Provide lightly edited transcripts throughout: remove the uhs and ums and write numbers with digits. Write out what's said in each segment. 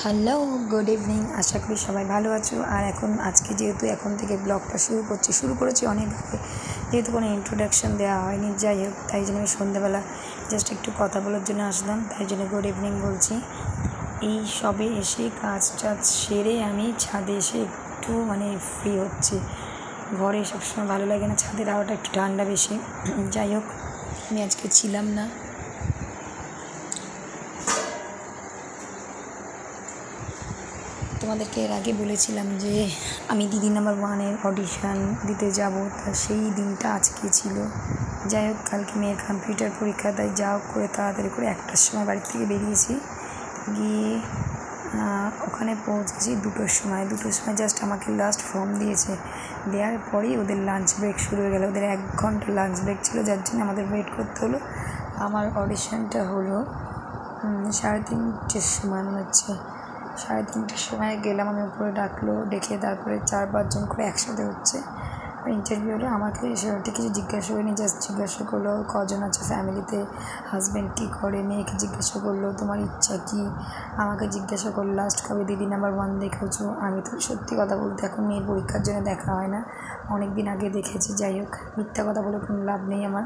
Hello, good evening. আশা করি সবাই ভালো আছো। আর আজকে যেহেতু এখন থেকে ব্লগটা শুরু করেছি অনেক আগে, যেহেতু কোনো ইন্ট্রোডাকশান দেওয়া হয়নি, যাই হোক তাই জন্য আমি সন্ধ্যাবেলা জাস্ট একটু কথা বলার জন্য আসলাম, তাই জন্য গুড ইভিনিং বলছি। এই সবে এসে কাজ টাজ সেরে আমি ছাদে এসে একটু ফ্রি হচ্ছি। ঘরে সবসময় ভালো লাগে না, ছাদের হাওয়াটা একটু ঠান্ডা বেশি। যাই হোক, আমি আজকে ছিলাম না। তোমাদেরকে এর আগে বলেছিলাম যে আমি দিদি নাম্বার 1-এর অডিশান দিতে যাব, তা সেই দিনটা আজকে ছিল। যাই হোক, কালকে মেয়ের কম্পিউটার পরীক্ষা, তাই যা হোক করে তাড়াতাড়ি করে 1টার সময় বাড়ি থেকে বেরিয়েছি, গিয়ে ওখানে পৌঁছেছি 2টোর সময়। জাস্ট আমাকে লাস্ট ফর্ম দিয়েছে, দেওয়ার পরেই ওদের লাঞ্চ ব্রেক শুরু হয়ে গেল। ওদের 1 ঘন্টা লাঞ্চ ব্রেক ছিল, যার জন্য আমাদের ওয়েট করতে হলো। আমার অডিশানটা হলো 3:30-র সময়, মনে হচ্ছে 3:30-র সময় গেলাম। আমি উপরে ডাকলো, ডেকে তারপরে 4-5 জন করে একসাথে হচ্ছে ইন্টারভিউ হলো। আমাকে সেটা কিছু জিজ্ঞাসা করিনি, জাস্ট জিজ্ঞাসা করলো কজন আছে ফ্যামিলিতে, হাজব্যান্ড কী করে, মেয়েকে জিজ্ঞাসা করলো তোমার ইচ্ছা কী, আমাকে জিজ্ঞাসা করলো লাস্ট কবে দিদি নাম্বার 1 দেখেছো। আমি তো সত্যি কথা বলতে এখন মেয়ের পরীক্ষার জন্য দেখা হয় না, অনেক দিন আগে দেখেছি। যাই হোক, মিথ্যা কথা বলে কোনো লাভ নেই আমার।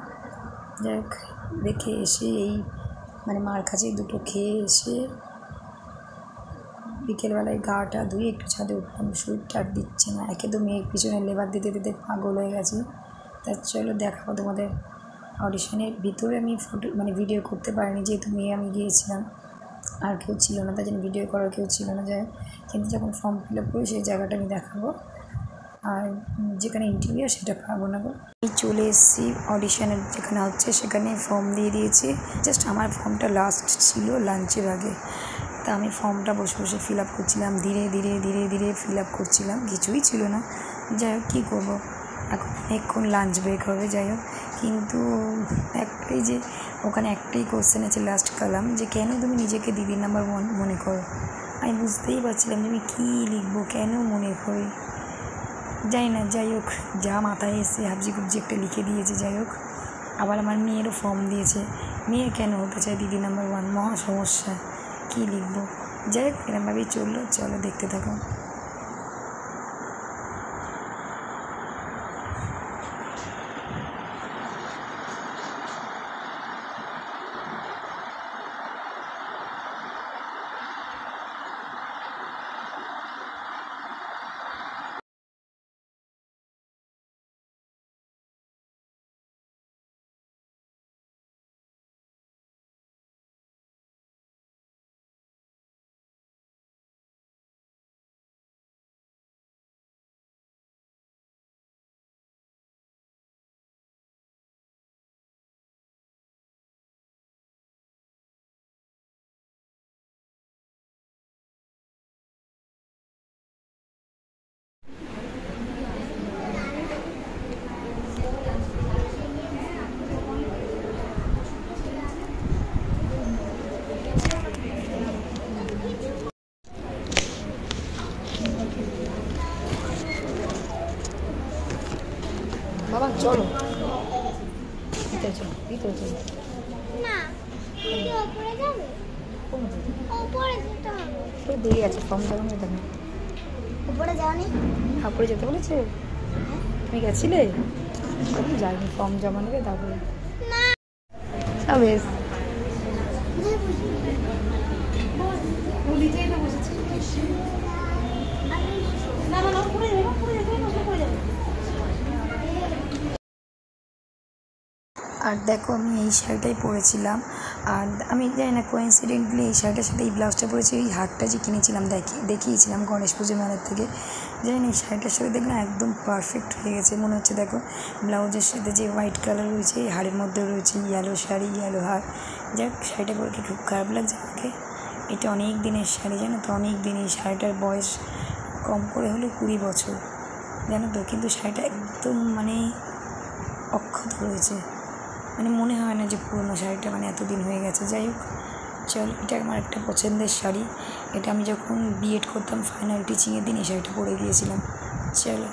যাই হোক, দেখে এসে এই মার কাছে 2টো খেয়ে এসে বিকেলবেলায় গাটা ধুয়ে একটু ছাদে উঠলাম। শরীরটা আর দিচ্ছে না, একে তো মেয়ের পিছনে লেবার দিতে দিতে পাগল হয়ে গেছি। তা চলো দেখাবো তোমাদের। অডিশনের ভিতরে আমি ফটো ভিডিও করতে পারিনি, যেহেতু মেয়ে আমি গিয়েছিলাম, আর কেউ ছিল না, তাই জন্য ভিডিও করার কেউ ছিল না। যাই হোক, কিন্তু যখন ফর্ম ফিল আপ করি সেই জায়গাটা আমি দেখাবো, আর যেখানে ইন্টারভিউ সেটা পারবো না। আমি চলে এসেছি অডিশনের যেখানে হচ্ছে, সেখানে ফর্ম দিয়ে দিয়েছি। জাস্ট আমার ফর্মটা লাস্ট ছিল লাঞ্চের আগে, তা আমি ফর্মটা বসে বসে ফিল আপ করছিলাম, ধীরে ধীরে ফিল আপ করছিলাম, কিছুই ছিল না। যাই হোক, কী করবো, এখন লাঞ্চ ব্রেক হবে। যাই হোক, কিন্তু একটাই যে ওখানে একটাই কোশ্চেন আছে লাস্ট কালাম, যে কেন তুমি নিজেকে দিদি নাম্বার 1 মনে করো। আমি বুঝতেই পারছিলাম যে আমি কী লিখবো, কেন মনে করি, যাই না। যাই হোক, যা মাথায় এসে হাবজি গুবজি একটা লিখে দিয়েছে। যাই হোক, আবার আমার মেয়েরও ফর্ম দিয়েছে, মেয়ে কেন হতে চায় দিদি নাম্বার 1, মহা সমস্যা, কী লিখবো। যাই হোক, এরমভাবেই চললো। চলো দেখতে থাকো। বাবা চলো ভিতরে, চলো ভিতরে, চলো না, তুমি উপরে যাবে? উপরে যেতে হবে। তো দেরি আছে, ফর্ম জমা নিতে হবে। উপরে যাওনি? উপরে যেতে বলেছে? তুমি গেছিলে? আমি যাইনি, ফর্ম জমা নেবে তারপরে। না, বেশ আর দেখো, আমি এই শাড়িটাই পরেছিলাম, আর আমি জানি না কোইন্সিডেন্টলি এই শাড়িটার সাথে এই ব্লাউজটা পরেছি। এই হারটা যে কিনেছিলাম দেখিয়েছিলাম গণেশ পুজো মেলার থেকে, জানি না এই শাড়িটার সাথে দেখলাম একদম পারফেক্ট হয়ে গেছে মনে হচ্ছে। দেখো, ব্লাউজের সাথে যে হোয়াইট কালার রয়েছে, এই হারের মধ্যেও রয়েছে ইয়েলো শাড়ি, ইয়েলো হার। যাক, শাড়িটা পরে কি খুব খারাপ লাগছে আমাকে। এটা অনেক দিনের শাড়ি, জানো তো, অনেক দিন। এই শাড়িটার বয়স কম করে হলে 20 বছর, জানো তো, কিন্তু শাড়িটা একদম অক্ষত রয়েছে, মনে হয় না যে পুরোনো শাড়িটা এতদিন হয়ে গেছে। যাই হোক, চল, এটা আমার একটা পছন্দের শাড়ি। এটা আমি যখন বিএড করতাম ফাইনাল টিচিংয়ের দিন এই শাড়িটা পরে গিয়েছিলাম। চলো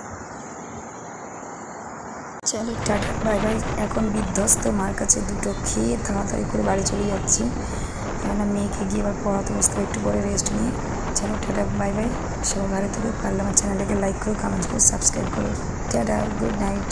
টাটা বাই বাই। এখন বিধ্বস্ত, মার কাছে 2টো খেয়ে তাড়াতাড়ি করে বাড়ি চলে যাচ্ছি, কেননা মেয়েকে গিয়ে আবার পড়াতে বসতে, একটু পরে রেস্ট নিয়ে। चलो टाटा बाय बाय, সবাই ভালো থেকো, পারলে আমার চ্যানেলটাকে লাইক করো, কমেন্ট করো, সাবস্ক্রাইব করো। Tata, good night.